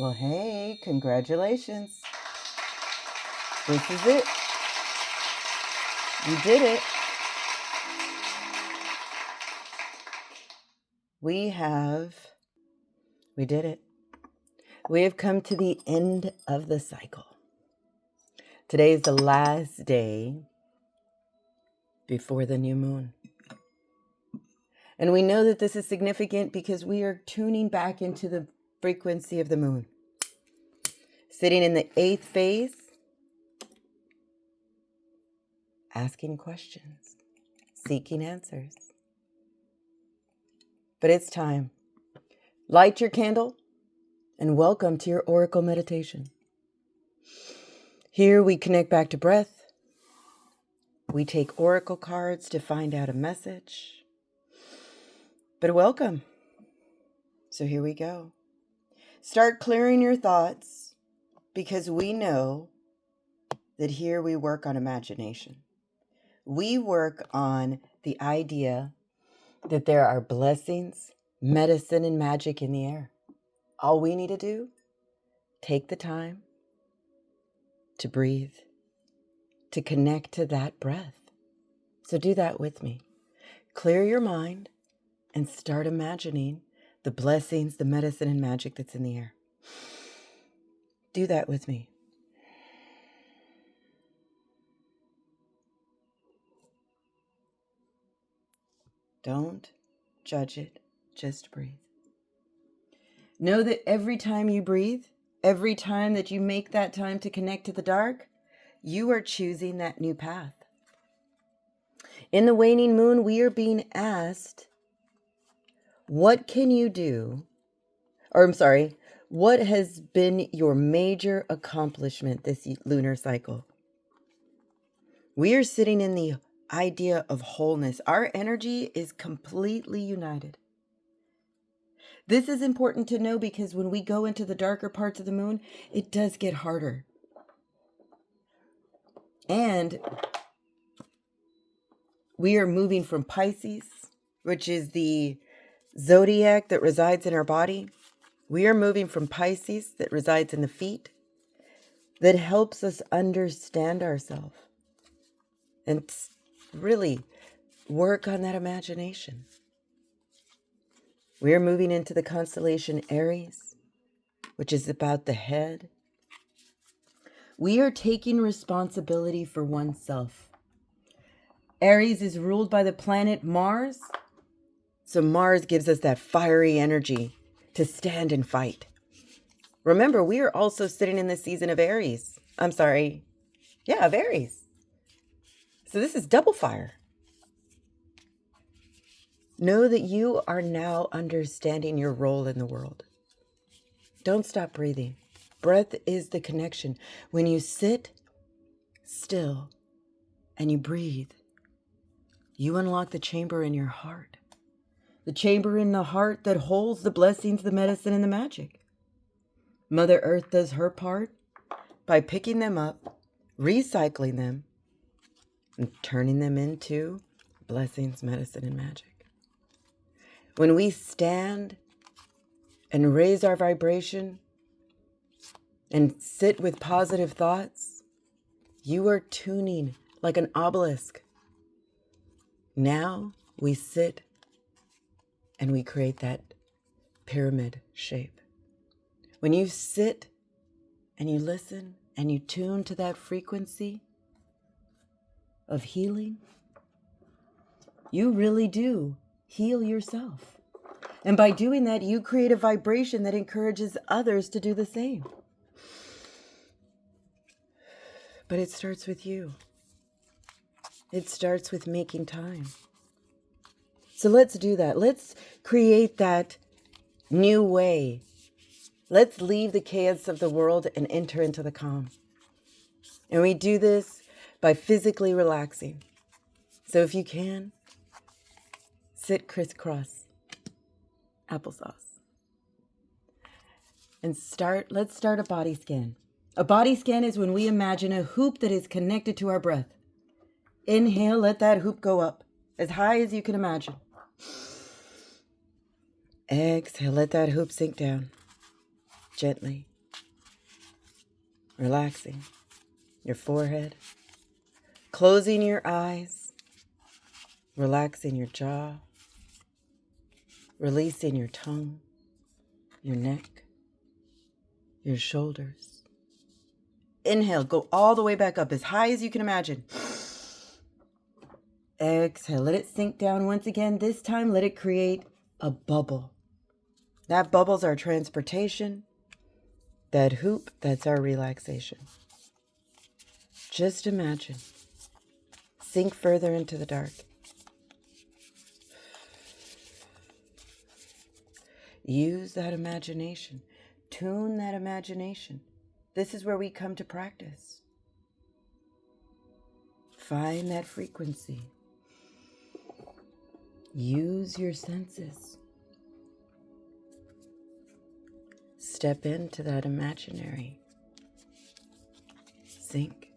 Well, hey, congratulations. This is it. You did it. We did it. We have come to the end of the cycle. Today is the last day before the new moon. And we know that this is significant because we are tuning back into the frequency of the moon. Sitting in the 8th phase, asking questions, seeking answers. But it's time. Light your candle and welcome to your Oracle meditation. Here we connect back to breath. We take Oracle cards to find out a message. But welcome. So here we go. Start clearing your thoughts because we know that here we work on imagination. We work on the idea that there are blessings, medicine, and magic in the air. All we need to do, take the time to breathe, to connect to that breath. So do that with me. Clear your mind and start imagining the blessings, the medicine, and magic that's in the air. Do that with me. Don't judge it, just breathe. Know that every time you breathe, every time that you make that time to connect to the dark, you are choosing that new path. In the waning moon, we are being asked, what can you do? What has been your major accomplishment this lunar cycle? We are sitting in the idea of wholeness. Our energy is completely united. This is important to know because when we go into the darker parts of the moon, it does get harder. And we are moving from Pisces, which is the zodiac that resides in our body. We are moving from Pisces that resides in the feet, that helps us understand ourselves and really work on that imagination. We are moving into the constellation Aries, which is about the head. We are taking responsibility for oneself. Aries is ruled by the planet Mars. So Mars gives us that fiery energy to stand and fight. Remember, we are also sitting in the season of Aries. Of Aries. So this is double fire. Know that you are now understanding your role in the world. Don't stop breathing. Breath is the connection. When you sit still and you breathe, you unlock the chamber in your heart. The chamber in the heart that holds the blessings, the medicine, and the magic. Mother Earth does her part by picking them up, recycling them, and turning them into blessings, medicine, and magic. When we stand and raise our vibration and sit with positive thoughts, you are tuning like an obelisk. Now we sit and we create that pyramid shape. When you sit and you listen and you tune to that frequency of healing, you really do heal yourself. And by doing that, you create a vibration that encourages others to do the same. But it starts with you. It starts with making time. So let's do that. Let's create that new way. Let's leave the chaos of the world and enter into the calm. And we do this by physically relaxing. So if you can, sit crisscross, applesauce. And let's start a body scan. A body scan is when we imagine a hoop that is connected to our breath. Inhale, let that hoop go up as high as you can imagine. Exhale, let that hoop sink down gently. Relaxing your forehead, closing your eyes, relaxing your jaw, releasing your tongue, your neck, your shoulders. Inhale, go all the way back up as high as you can imagine. Exhale, let it sink down once again. This time, let it create a bubble. That bubble's our transportation. That hoop, that's our relaxation. Just imagine. Sink further into the dark. Use that imagination. Tune that imagination. This is where we come to practice. Find that frequency. Use your senses. Step into that imaginary. Sink.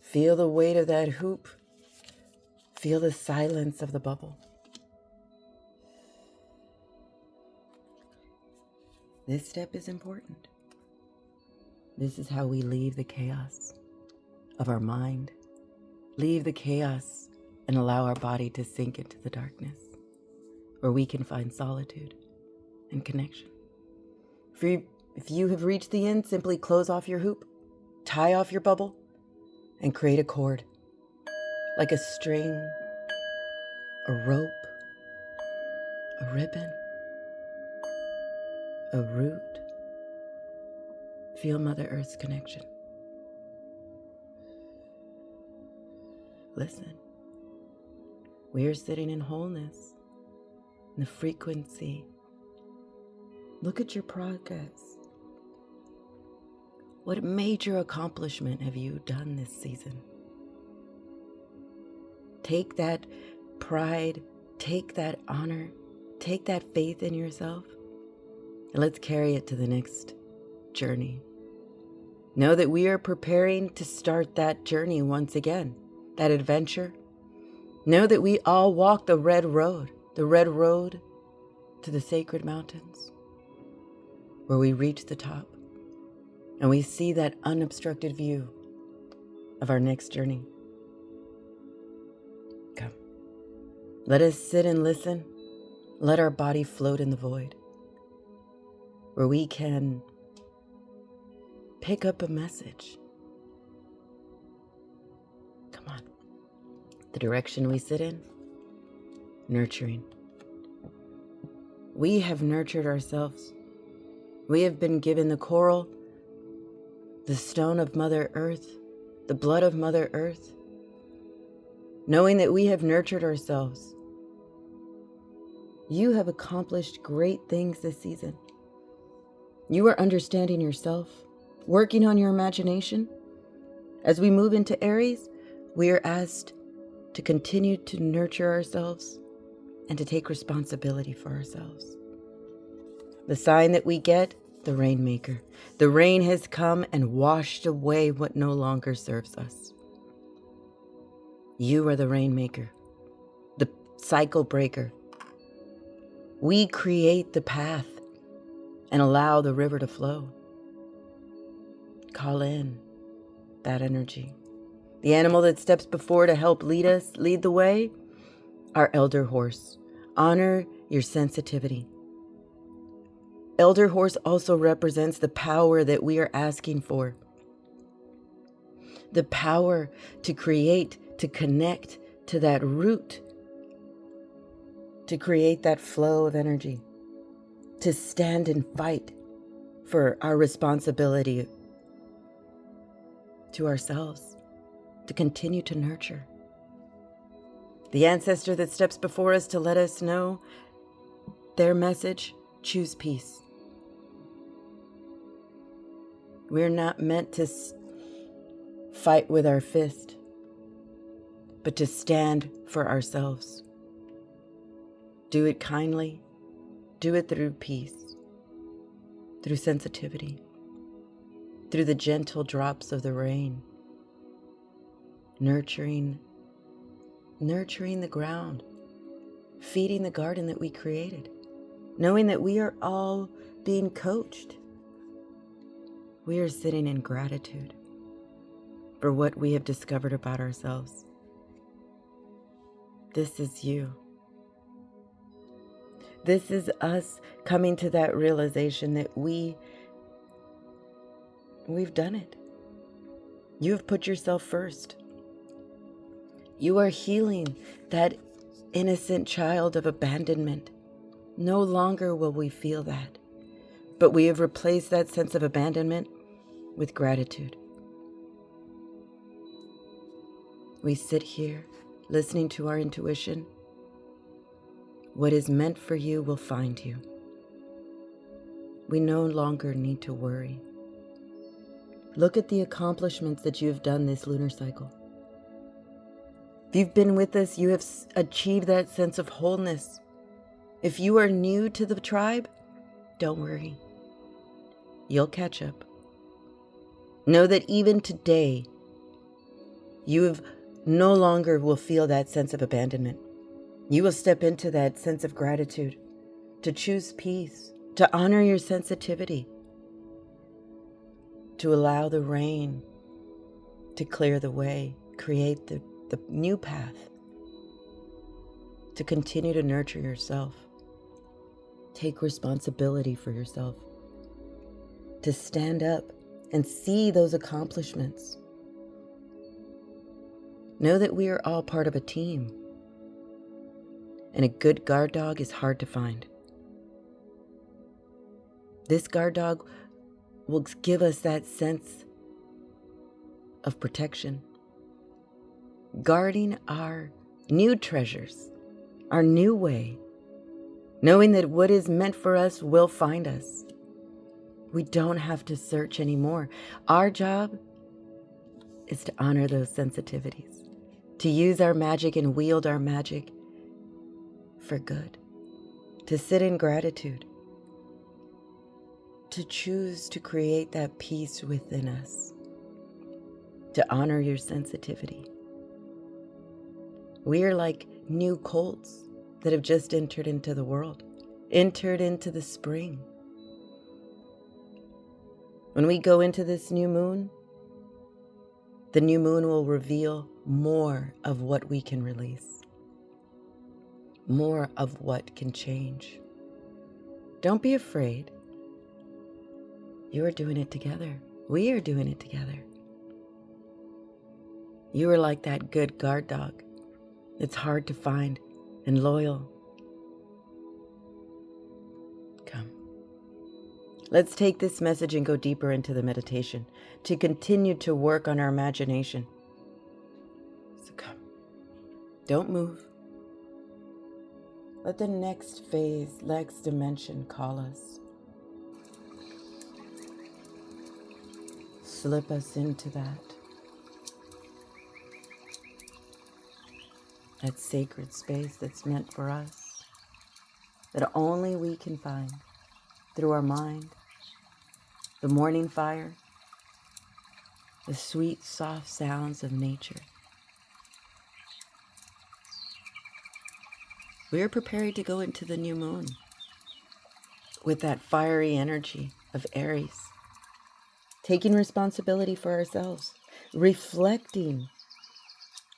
Feel the weight of that hoop. Feel the silence of the bubble. This step is important. This is how we leave the chaos of our mind, leave the chaos and allow our body to sink into the darkness, where we can find solitude and connection. If you have reached the end, simply close off your hoop, tie off your bubble, and create a cord, like a string, a rope, a ribbon, a root. Feel Mother Earth's connection. Listen. We are sitting in wholeness, in the frequency. Look at your progress. What major accomplishment have you done this season? Take that pride, take that honor, take that faith in yourself, and let's carry it to the next journey. Know that we are preparing to start that journey once again, that adventure. Know that we all walk the red road to the sacred mountains, where we reach the top and we see that unobstructed view of our next journey. Come, let us sit and listen. Let our body float in the void, where we can pick up a message. Come on. The direction we sit in, nurturing. We have nurtured ourselves. We have been given the coral, the stone of Mother Earth, the blood of Mother Earth. Knowing that we have nurtured ourselves, you have accomplished great things this season. You are understanding yourself, working on your imagination. As we move into Aries, we are asked to continue to nurture ourselves and to take responsibility for ourselves. The sign that we get, the rainmaker. The rain has come and washed away what no longer serves us. You are the rainmaker, the cycle breaker. We create the path and allow the river to flow. Call in that energy. The animal that steps before to help lead the way, our elder horse. Honor your sensitivity. Elder horse also represents the power that we are asking for. The power to create, to connect to that root, to create that flow of energy, to stand and fight for our responsibility to ourselves, to continue to nurture. The ancestor that steps before us to let us know their message, choose peace. We're not meant to fight with our fist, but to stand for ourselves. Do it kindly. Do it through peace, through sensitivity, through the gentle drops of the rain, nurturing the ground, feeding the garden that we created, knowing that we are all being coached. We are sitting in gratitude for what we have discovered about ourselves. This is you. This is us coming to that realization that we've done it. You have put yourself first. You are healing that innocent child of abandonment. No longer will we feel that, but we have replaced that sense of abandonment with gratitude. We sit here listening to our intuition. What is meant for you will find you. We no longer need to worry. Look at the accomplishments that you have done this lunar cycle. If you've been with us, you have achieved that sense of wholeness. If you are new to the tribe, don't worry. You'll catch up. Know that even today, you no longer will feel that sense of abandonment. You will step into that sense of gratitude, to choose peace, to honor your sensitivity, to allow the rain to clear the way, create the new path, to continue to nurture yourself, take responsibility for yourself, to stand up and see those accomplishments. Know that we are all part of a team. And a good guard dog is hard to find. This guard dog will give us that sense of protection, guarding our new treasures, our new way, knowing that what is meant for us will find us. We don't have to search anymore. Our job is to honor those sensitivities, to use our magic and wield our magic for good, to sit in gratitude, to choose to create that peace within us, to honor your sensitivity. We are like new colts that have just entered into the world, entered into the spring. When we go into this new moon, the new moon will reveal more of what we can release, more of what can change. Don't be afraid. You are doing it together. We are doing it together. You are like that good guard dog. It's hard to find and loyal. Come. Let's take this message and go deeper into the meditation to continue to work on our imagination. So come. Don't move. Let the next phase, next dimension call us. Slip us into that sacred space that's meant for us, that only we can find through our mind, the morning fire, the sweet, soft sounds of nature. We are prepared to go into the new moon with that fiery energy of Aries, taking responsibility for ourselves, reflecting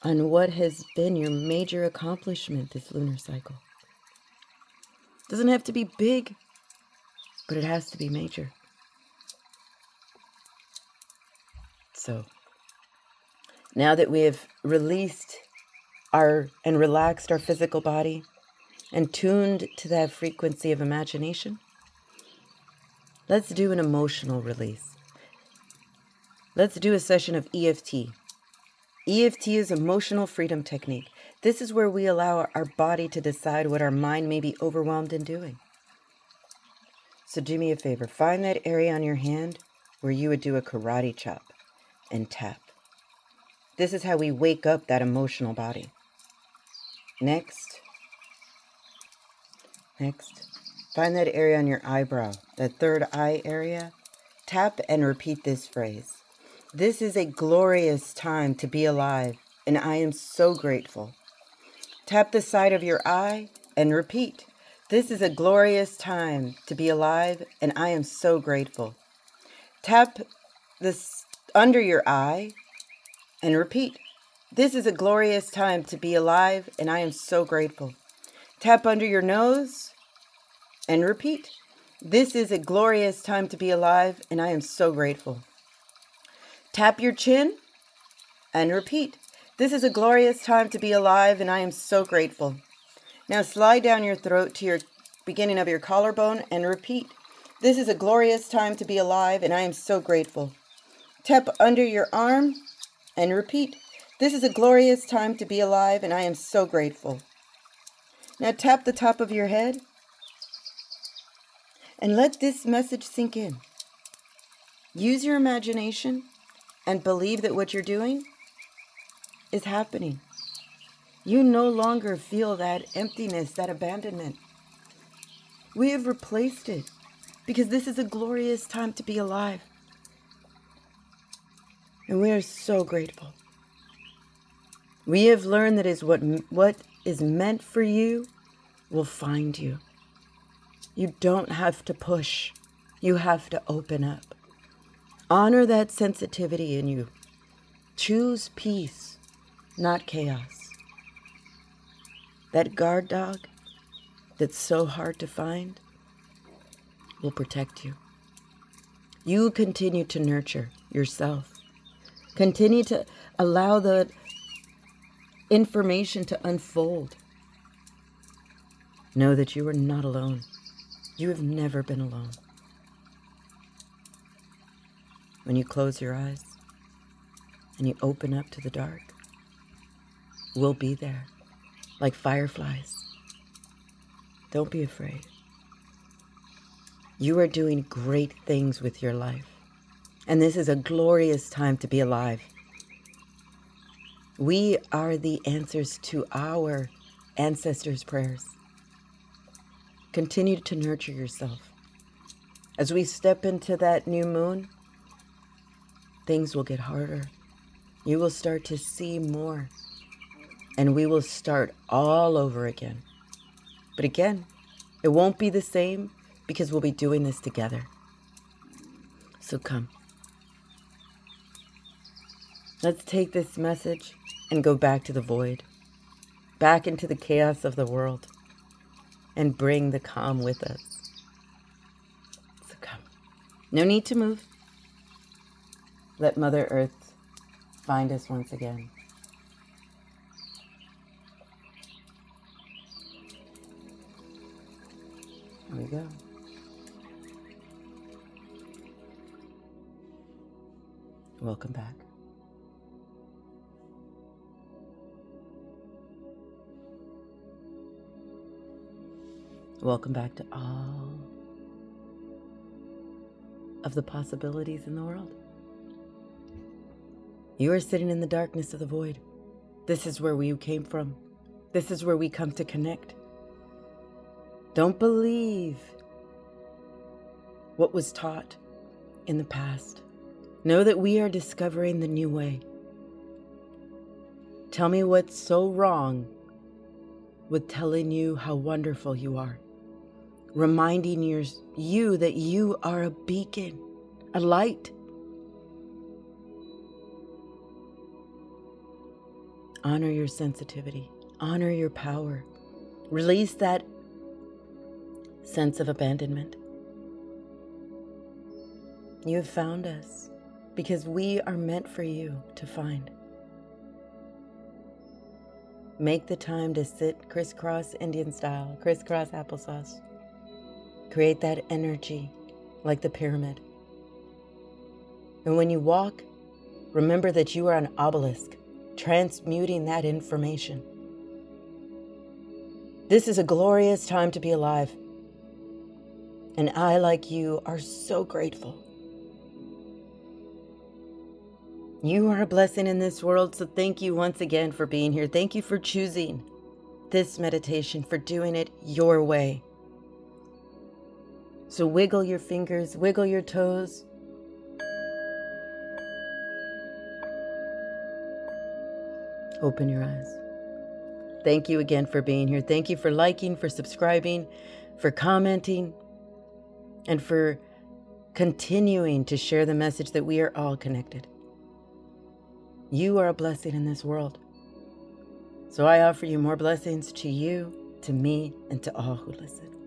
on what has been your major accomplishment this lunar cycle. Doesn't have to be big, but it has to be major. So, now that we have released and relaxed our physical body and tuned to that frequency of imagination, let's do an emotional release. Let's do a session of EFT. EFT is emotional freedom technique. This is where we allow our body to decide what our mind may be overwhelmed in doing. So do me a favor, find that area on your hand where you would do a karate chop and tap. This is how we wake up that emotional body. Next, find that area on your eyebrow, that third eye area. Tap and repeat this phrase. This is a glorious time to be alive, and I am so grateful. Tap the side of your eye and repeat. This is a glorious time to be alive, and I am so grateful. Tap this under your eye and repeat. This is a glorious time to be alive, and I am so grateful. Tap under your nose and repeat. This is a glorious time to be alive, and I am so grateful. Tap your chin and repeat. This is a glorious time to be alive, and I am so grateful. Now slide down your throat to your beginning of your collarbone and repeat. This is a glorious time to be alive, and I am so grateful. Tap under your arm and repeat. This is a glorious time to be alive, and I am so grateful. Now tap the top of your head and let this message sink in. Use your imagination and believe that what you're doing is happening. You no longer feel that emptiness, that abandonment. We have replaced it because this is a glorious time to be alive. And we are so grateful. We have learned that is what is meant for you will find you. You don't have to push. You have to open up. Honor that sensitivity in you. Choose peace, not chaos. That guard dog that's so hard to find will protect you. You continue to nurture yourself. Continue to allow the information to unfold. Know that you are not alone. You have never been alone. When you close your eyes and you open up to the dark, we'll be there like fireflies. Don't be afraid. You are doing great things with your life, and this is a glorious time to be alive. We are the answers to our ancestors' prayers. Continue to nurture yourself. As we step into that new moon, things will get harder. You will start to see more, and we will start all over again. But again, it won't be the same because we'll be doing this together. So come. Let's take this message and go back to the void, back into the chaos of the world, and bring the calm with us. So come. No need to move. Let Mother Earth find us once again. Here we go. Welcome back. Welcome back to all of the possibilities in the world. You are sitting in the darkness of the void. This is where we came from. This is where we come to connect. Don't believe what was taught in the past. Know that we are discovering the new way. Tell me what's so wrong with telling you how wonderful you are. Reminding you that you are a beacon, a light. Honor your sensitivity. Honor your power. Release that sense of abandonment. You have found us because we are meant for you to find. Make the time to sit crisscross Indian style, crisscross applesauce. Create that energy like the pyramid. And when you walk, remember that you are an obelisk, transmuting that information. This is a glorious time to be alive. And I, like you, are so grateful. You are a blessing in this world, so thank you once again for being here. Thank you for choosing this meditation, for doing it your way. So wiggle your fingers, wiggle your toes. Open your eyes. Thank you again for being here. Thank you for liking, for subscribing, for commenting, and for continuing to share the message that we are all connected. You are a blessing in this world. So I offer you more blessings to you, to me, and to all who listen.